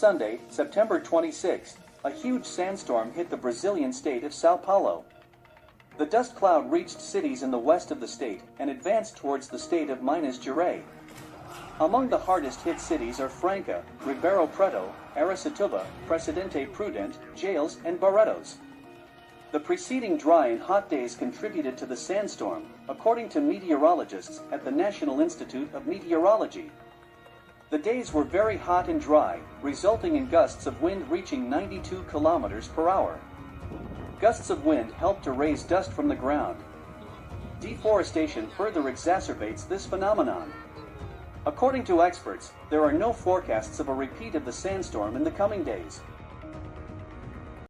Sunday, September 26, a huge sandstorm hit the Brazilian state of São Paulo. The dust cloud reached cities in the west of the state and advanced towards the state of Minas Gerais. Among the hardest hit cities are Franca, Ribeirão Preto, Araçatuba, Presidente Prudente, Jales, and Barretos. The preceding dry and hot days contributed to the sandstorm, according to meteorologists at the National Institute of Meteorology. The days were very hot and dry, resulting in gusts of wind reaching 92 kilometers per hour. Gusts of wind helped to raise dust from the ground. Deforestation further exacerbates this phenomenon. According to experts, there are no forecasts of a repeat of the sandstorm in the coming days.